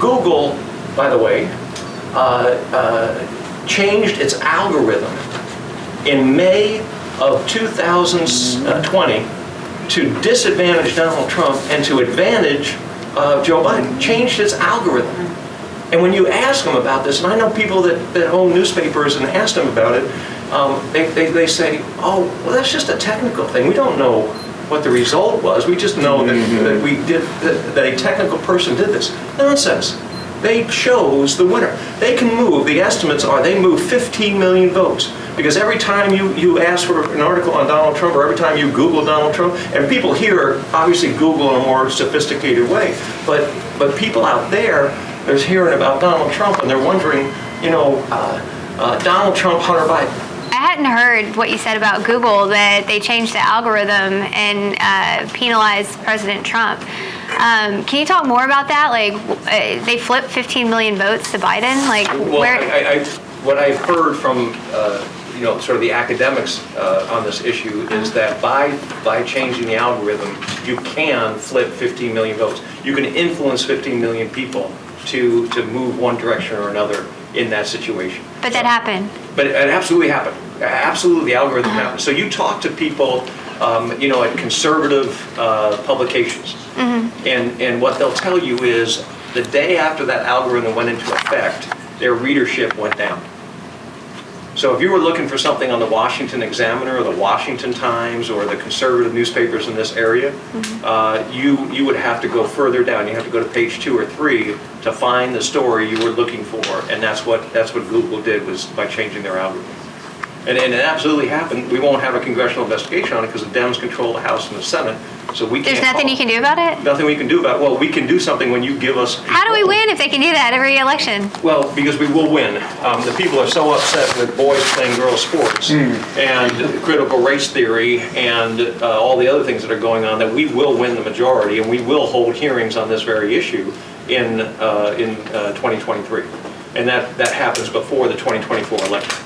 Google, by the way, changed its algorithm in May of 2020 to disadvantage Donald Trump and to advantage Joe Biden. Changed its algorithm. And when you ask them about this, and I know people that own newspapers and ask them about it, they say, oh, well, that's just a technical thing. We don't know what the result was. We just know that we did that a technical person did this. Nonsense. They chose the winner. They can move. The estimates are they move 15 million votes. Because every time you ask for an article on Donald Trump, or every time you Google Donald Trump, and people here obviously Google in a more sophisticated way, but people out there are hearing about Donald Trump and they're wondering, Donald Trump, Hunter Biden. I hadn't heard what you said about Google, that they changed the algorithm and penalized President Trump. Can you talk more about that? Like, they flipped 15 million votes to Biden? Like, well, where? What I've heard from sort of the academics on this issue is that by changing the algorithm, you can flip 15 million votes. You can influence 15 million people to move one direction or another in that situation. But that happened. But it absolutely happened. Absolutely, the algorithm happened. So you talk to people, at conservative publications, and what they'll tell you is the day after that algorithm went into effect, their readership went down. So if you were looking for something on the Washington Examiner or the Washington Times or the conservative newspapers in this area, you would have to go further down. You have to go to page 2 or 3 to find the story you were looking for, and that's what Google did, was by changing their algorithm. And it absolutely happened. We won't have a congressional investigation on it because the Dems control the House and the Senate, so we can't. There's nothing you can do about it? Nothing we can do about it. Well, we can do something when you give us. How do we win if they can do that every election? Well, because we will win. The people are so upset with boys playing girls sports and critical race theory and all the other things that are going on that we will win the majority, and we will hold hearings on this very issue in 2023. And that happens before the 2024 election.